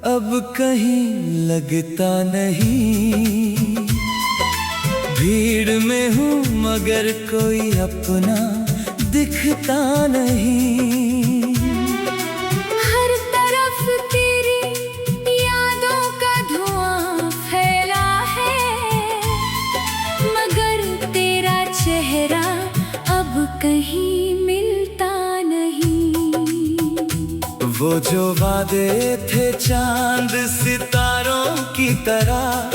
अब कहीं लगता नहीं। भीड़ में हूँ मगर कोई अपना दिखता नहीं। हर तरफ तेरी यादों का धुआं फैला है, मगर तेरा चेहरा अब कहीं मिलता नहीं। वो जो वादे थे चांद सितारों की तरह,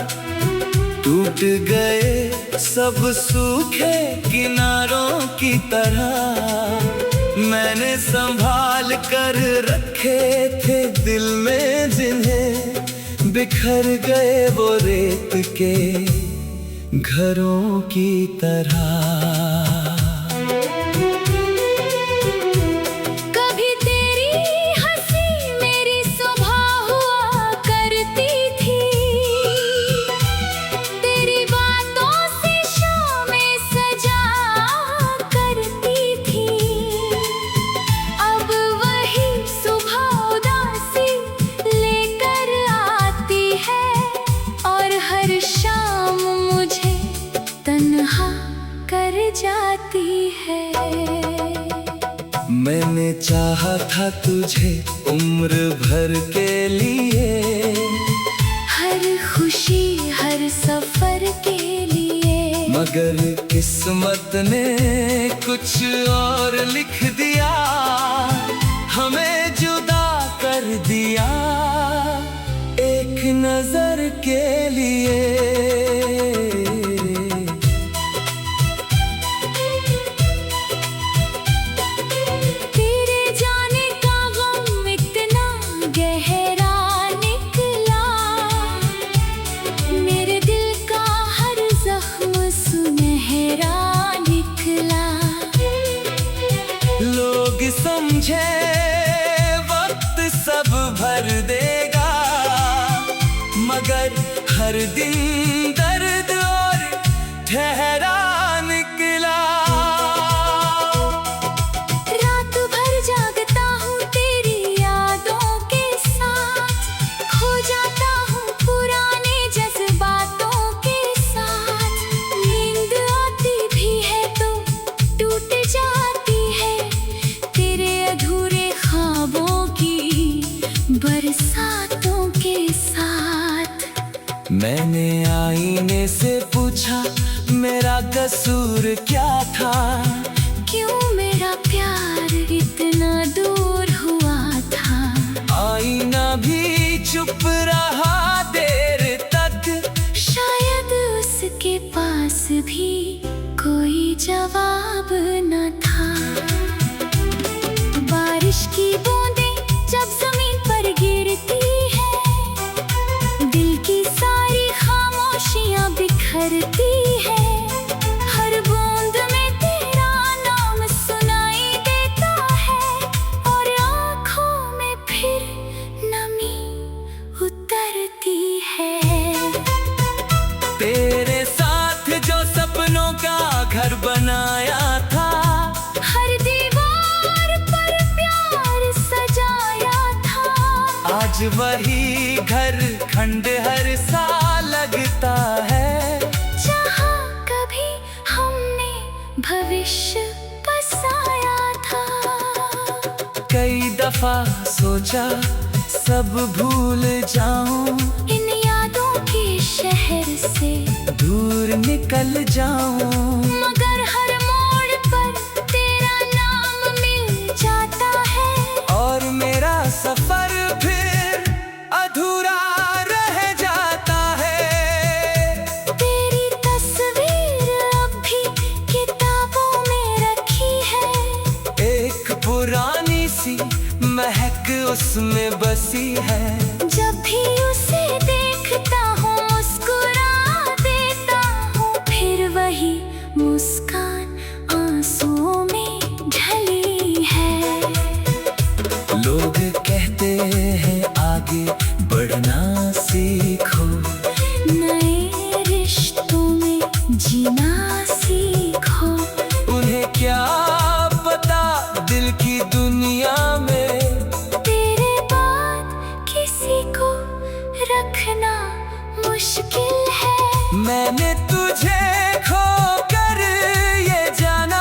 टूट गए सब सूखे किनारों की तरह। मैंने संभाल कर रखे थे दिल में जिन्हें, बिखर गए वो रेत के घरों की तरह। जाती है। मैंने चाहा था तुझे उम्र भर के लिए, हर खुशी हर सफर के लिए, मगर किस्मत ने कुछ और लिख दिया, हमें जुदा कर दिया एक नजर के लिए। लोग समझे वक्त सब भर देगा, मगर हर दिन दर्द और ठहरा निकला। रात भर जागता हूँ तेरी यादों के साथ, खो जाता हूँ पुराने जज्बातों के साथ। नींद आती भी है तो टूट जाती है बरसातों के साथ। मैंने आईने से पूछा मेरा कसूर क्या था, क्यों मेरा प्यार इतना दूर हुआ था। आईना भी चुप रहा देर तक, शायद उसके पास भी कोई जवाब न था। बारिश की बूंदें जब जमीन पर गिरती है, दिल की सारी खामोशियां बिखरती है। हर बूंद में तेरा नाम सुनाई देता है, और आँखों में फिर नमी उतरती है। तेरे साथ जो सपनों का घर बनाया था, हर दीवार पर प्यार सजाया था। आज वही घर खंडहर सा लगता है, जहाँ कभी हमने भविष्य बसाया था। कई दफा सोचा सब भूल जाऊं, इन यादों के शहर से दूर निकल जाऊं, मगर हर मोड़ पर तेरा नाम मिल जाता है, और मेरा सफर फिर अधूरा रह जाता है। तेरी तस्वीर अब भी किताबों में रखी है, एक पुरानी सी महक उसमें बसी है। जब भी उसे देखता हूँ मुस्कुरा देता हूँ, फिर वही मुस्कान आंसुओं में ढली है। लोग कहते हैं आगे बढ़ना सीखो, नए रिश्तों में जीना सीखो। उन्हें क्या पता दिल की दुनिया में तेरे बाद किसी को मुश्किल है। मैंने तुझे खो कर ये जाना,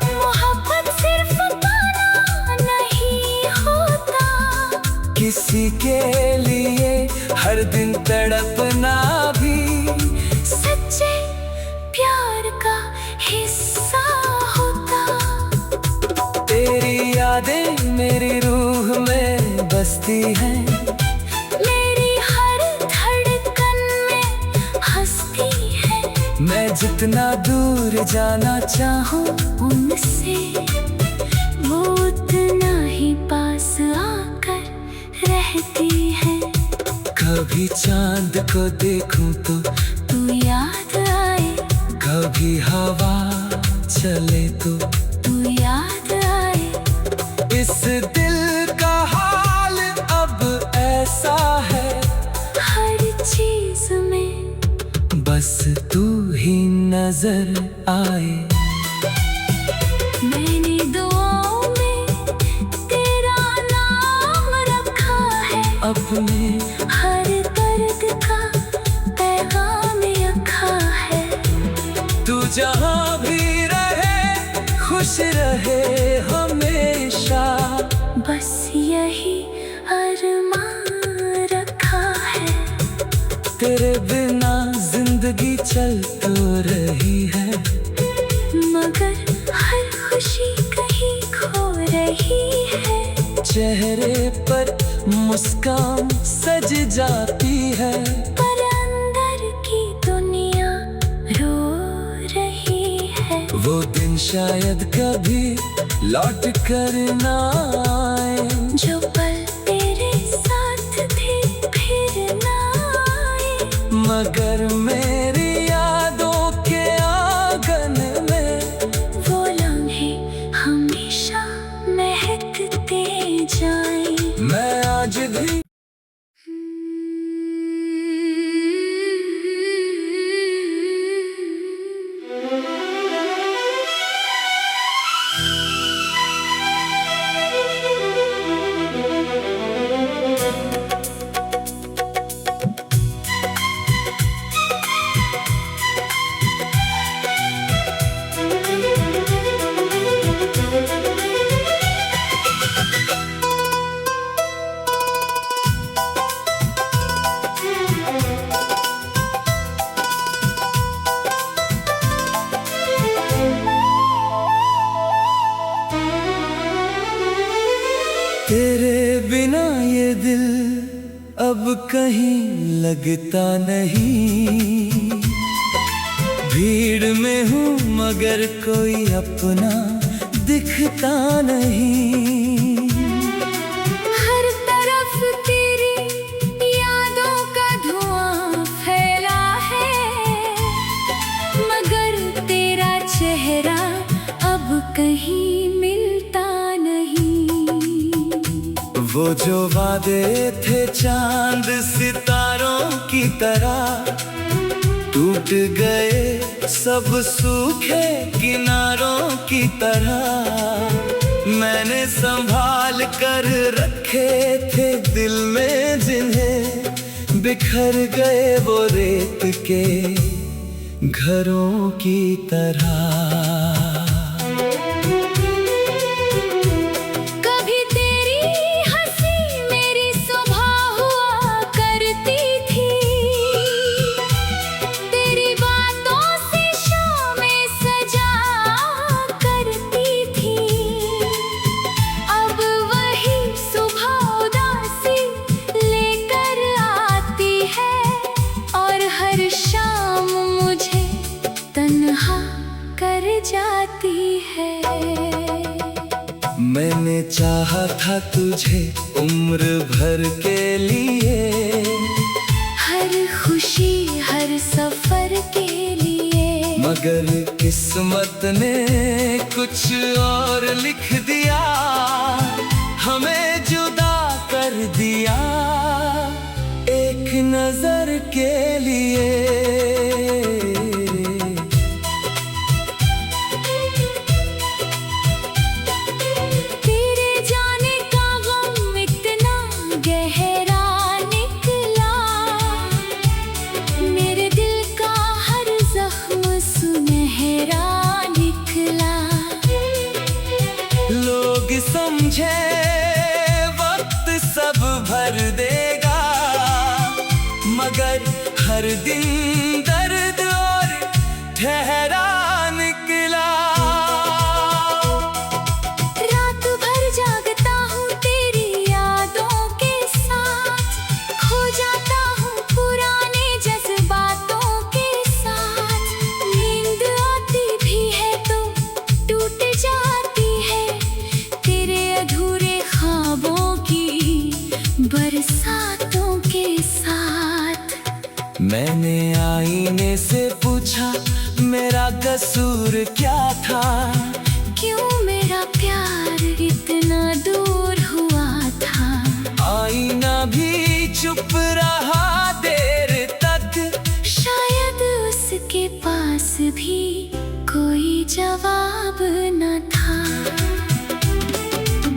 मोहब्बत सिर्फ पाना नहीं होता, किसी के लिए हर दिन तड़पना भी सच्चे प्यार का हिस्सा होता। तेरी यादें मेरी रूह में बसती हैं, मेरी हर धड़कन में हंसती है। मैं जितना दूर जाना चाहूं उनसे वो उतना ही पास आकर रहती है। कभी चांद को देखूं तो तू याद आए, कभी हवा चले तो तू याद आए। इस दिल का हाल अब ऐसा है, हर चीज में बस तू ही नजर आए। मैंने दुआओं में तेरा नाम रखा है, अपने हर दर्द का पैगाम रखा है। तू जहाँ भी रहे खुश रहे हमेशा, बस यही अरमान रखा है। तेरे बिना जिंदगी चल तो रही है, मगर हर खुशी कहीं खो रही है। चेहरे पर मुस्कान सज जाती है, पर अंदर की दुनिया रो रही है। वो दिन शायद कभी लौट कर ना आए, जो पल तेरे साथ थे फिर ना आए। मगर मेरी यादों के आंगन में वो लम्हे हमेशा महकते जाएं। मैं आज भी तेरे बिना ये दिल अब कहीं लगता नहीं। भीड़ में हूँ मगर कोई अपना दिखता नहीं। हर तरफ तेरी यादों का धुआं फैला है, मगर तेरा चेहरा अब कहीं मिलता नहीं। वो जो वादे थे चांद सितारों की तरह टूट गए सब सूखे किनारों की तरह। मैंने संभाल कर रखे थे दिल में जिन्हें बिखर गए वो रेत के घरों की तरह। कर जाती है। मैंने चाहा था तुझे उम्र भर के लिए, हर खुशी हर सफर के लिए, मगर किस्मत ने कुछ और लिख दिया, हमें जुदा कर दिया एक नजर के लिए। दिन दर्द और ठहरा निकला। रात भर जागता हूँ तेरी यादों के साथ, खो जाता हूँ पुराने जज्बातों के साथ। नींद आती भी है तो टूट जाती है तेरे अधूरे ख्वाबों की बरसातों के साथ। मैंने आईने से पूछा मेरा कसूर क्या था, क्यों मेरा प्यार इतना दूर हुआ था। आईना भी चुप रहा देर तक, शायद उसके पास भी कोई जवाब न था।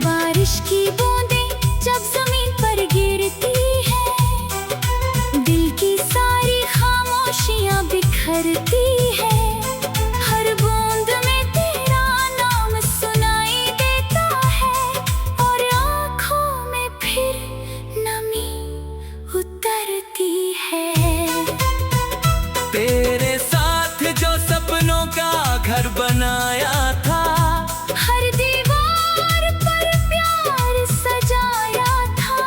बारिश की बूंदें जब जमीन पर गिरती है, दिल की सारी खामोशियां बिखरती है। हर बूंद में तेरा नाम सुनाई देता है और आँखों में फिर नमी उतरती है। तेरे साथ जो सपनों का घर बनाया था, हर दीवार पर प्यार सजाया था।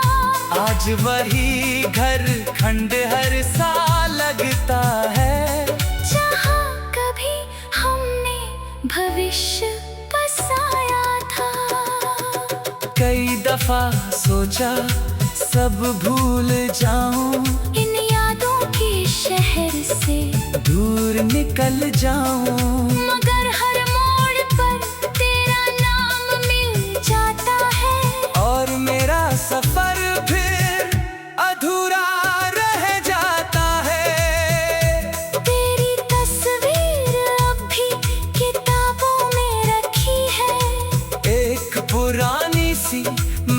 आज वही घर खंडहर सा लगता है, जहाँ कभी हमने भविष्य बसाया था। कई दफा सोचा सब भूल जाऊं, इन यादों के शहर से दूर निकल जाऊं, मगर हर मोड़ पर तेरा नाम मिल जाता है और मेरा सफर फिर अधूरा रह जाता है। तेरी तस्वीर अब भी किताबों में रखी है, एक पुरानी सी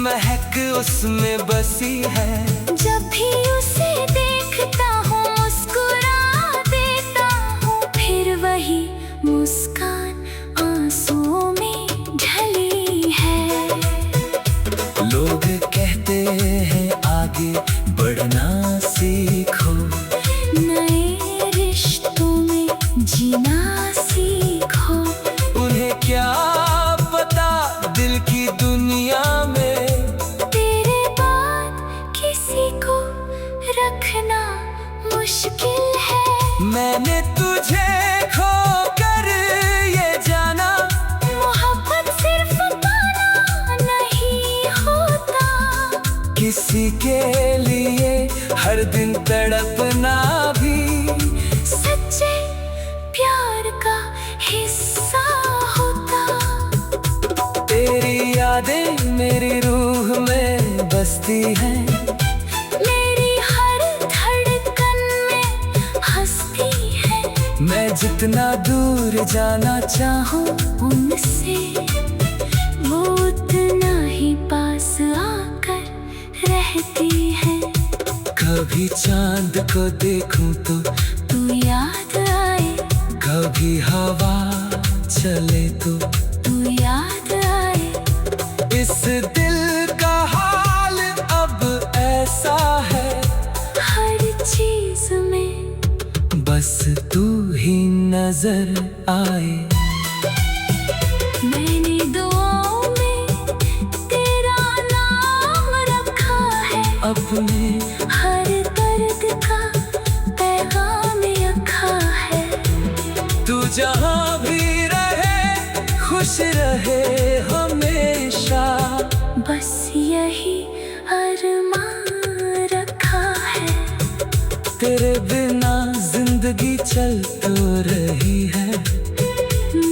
महक उसमें बसी है। जब भी उसे देखता हूँ मुस्कुरा देता हूँ, फिर वही मुस्कान आंसुओं में ढली है। लोग कहते हैं आगे बढ़ना सीखो, नए रिश्तों में जीना सीखो। उन्हें क्या पता दिल की दुनिया में तेरे बाद किसी को रखना मुश्किल है। मैंने तुझे खो कर ये जाना, मोहब्बत सिर्फ पाना नहीं होता, किसी के लिए हर दिन तड़पना भी सच्चे प्यार का हिस्सा होता। तेरी यादें मेरी रूह में बसती हैं, मेरी हर धड़कन में हंसती है। मैं जितना दूर जाना चाहूं उनसे वो उतना ही पास आकर रहती है। कभी चांद को देखूं तो तू याद आए, कभी हवा चले तो तू याद आए। इस दिल का हाल अब ऐसा है, हर चीज में बस तू ही नजर आए। मैंने दुआओं में तेरा नाम रखा है, अपने हर दर्द का पैगाम रखा है। तू जहाँ भी रहे खुश रहे हमेशा, बस यही अरमान रखा है। तेरे बिना जिंदगी चल तो रही है,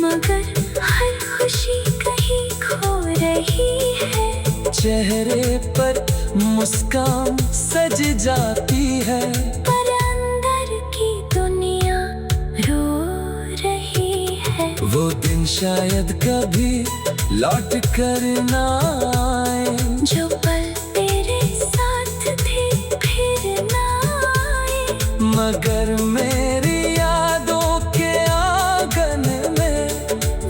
मगर हर खुशी कहीं खो रही है। चेहरे पर मुस्कान सज जाती है, पर अंदर की दुनिया रो रही है। वो दिन शायद कभी लौट कर ना आए, जो पल तेरे साथ थे फिर ना आए। मगर मेरी यादों के आंगन में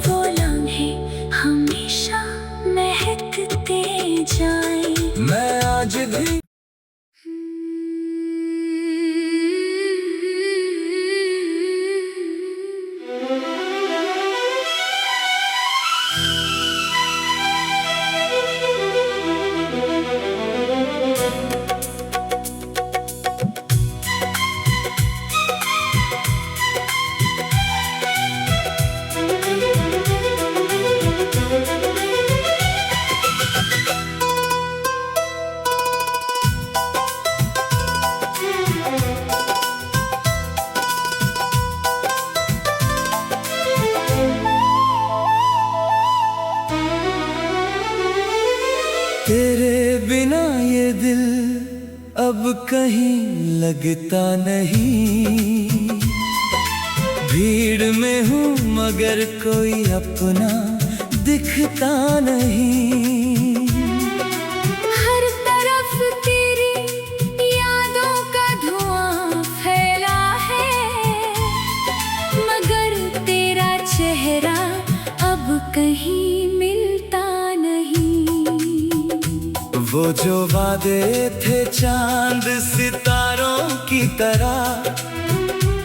वो लम्हे हमेशा महकते जाएं। मैं आज भी अब कहीं लगता नहीं, भीड़ में हूँ मगर कोई अपना दिखता नहीं। हर तरफ तेरी यादों का धुआं फैला है, मगर तेरा चेहरा अब कहीं मिलता नहीं। वो जो वादे थे चांद सितारों की तरह,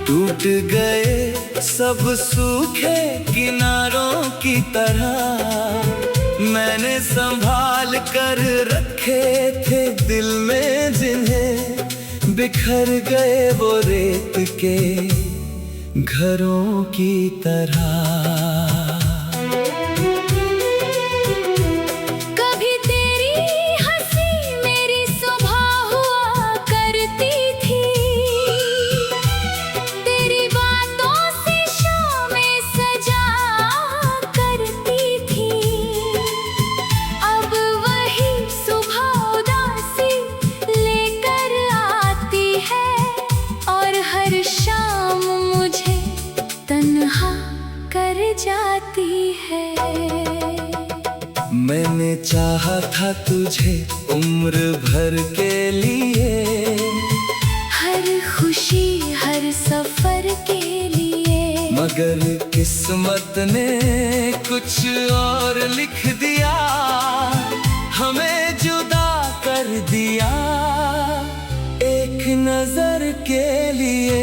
टूट गए सब सूखे किनारों की तरह। मैंने संभाल कर रखे थे दिल में जिन्हें, बिखर गए वो रेत के घरों की तरह। कर जाती है। मैंने चाहा था तुझे उम्र भर के लिए, हर खुशी हर सफर के लिए, मगर किस्मत ने कुछ और लिख दिया, हमें जुदा कर दिया एक नजर के लिए।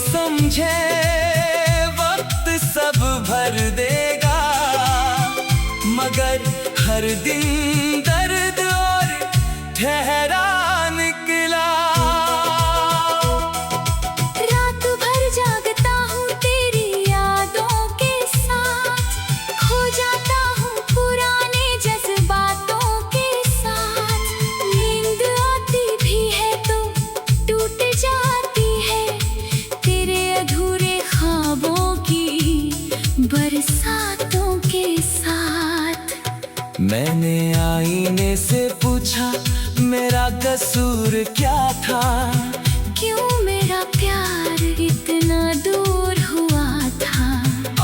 समझे वक्त सब भर देगा, मगर हर दिन दर्द और ठहरा निकला। रात भर जागता हूँ तेरी यादों के साथ, खो जाता हूँ पुराने जज्बातों के साथ। नींद आती भी है तो टूट जाती है अधूरे ख्वाबों की बरसातों के साथ। मैंने आईने से पूछा मेरा कसूर क्या था, क्यों मेरा प्यार इतना दूर हुआ था।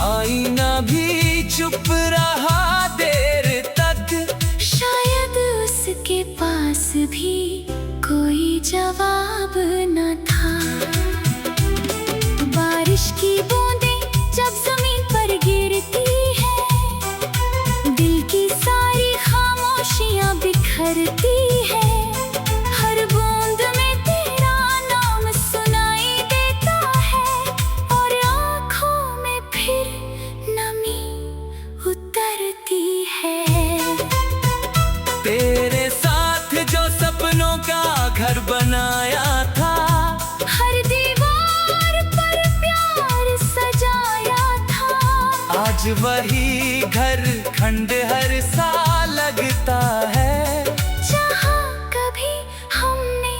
आईना भी चुप रहा देर तक, शायद उसके पास भी कोई जवाब न था। बारिश की बूंदें जब जमीन पर गिरती है, दिल की सारी खामोशियां बिखरती है। हर बूंद में तेरा नाम सुनाई देता है, और आँखों में फिर नमी उतरती है। तेरे साथ जो सपनों का घर बनाया था, हर दीवार पर प्यार सजाया था। आज वही घर खंडहर सा लगता है, जहाँ कभी हमने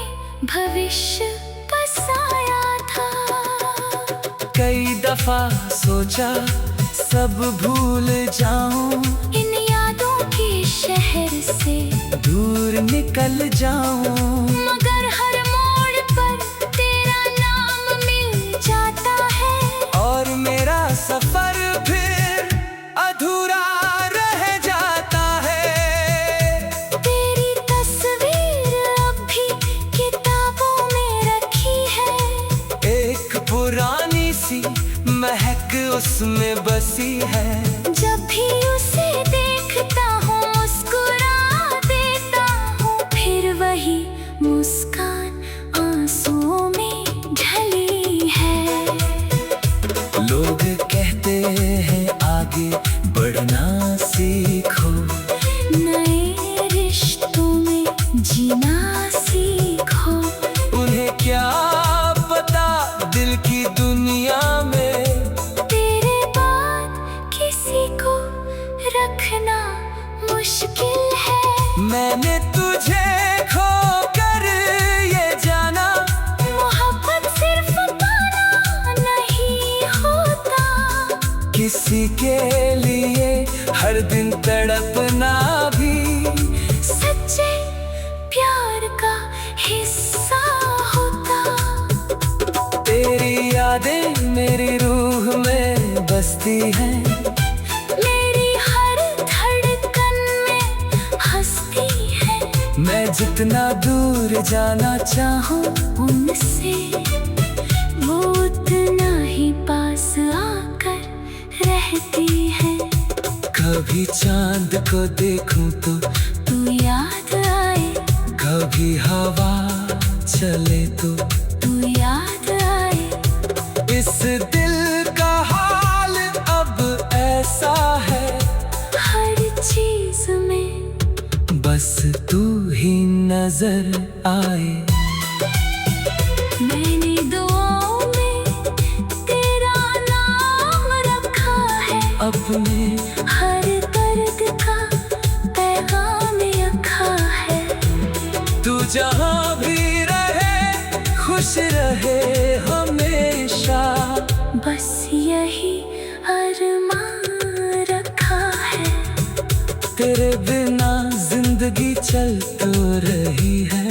भविष्य बसाया था। कई दफा सोचा सब भूल जाऊं, इन यादों के शहर से दूर निकल जाऊं, मगर हर मोड़ पर तेरा नाम मिल जाता है, और मेरा सफर फिर अधूरा रह जाता है। तेरी तस्वीर अब भी किताबों में रखी है, एक पुरानी सी महक उसमें बसी है। जब भी उसे देखता हूँ मुस्कुरा देता हूँ, फिर वही मुस्कान आंसुओं में ढली है। लोग कहते हैं आगे बढ़ना सीखो, नए रिश्तों में जीना सीखो। उन्हें क्या पता दिल की दुनिया में तेरे बाद किसी को मुश्किल है। मैंने तुझे खो कर ये जाना, मोहब्बत सिर्फ पाना नहीं होता, किसी के लिए हर दिन तड़पना भी सच्चे प्यार का हिस्सा होता। तेरी यादें मेरी रूह में बसती हैं, मेरी हर धड़कन में हंसती है। मैं जितना दूर जाना चाहूं उनसे वो उतना ही पास आकर रहती है। कभी चांद को देखूं तो तू याद आए, कभी हवा चले तो तू याद आए। इस दिल का हाल अब ऐसा है, हर चीज में बस तू ही नजर आए। मैंने दुआओं में तेरा नाम रखा है, अपने हर दर्द का पैगाम रखा है। तू जहाँ भी रहे खुश रहे हमेशा, बस यही अरमान रखा है। तेरे बिना जिंदगी चल तो रही है,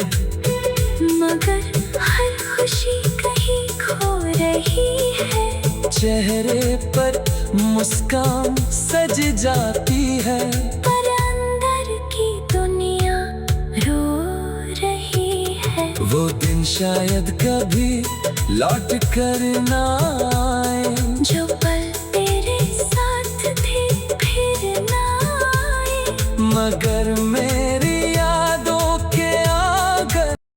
मगर हर खुशी कहीं खो रही है। चेहरे पर मुस्कान सज जाती है, पर अंदर की दुनिया रो रही है। वो दिन शायद कभी लौट कर ना आए, जो पल तेरे साथ थे फिर ना आए। मगर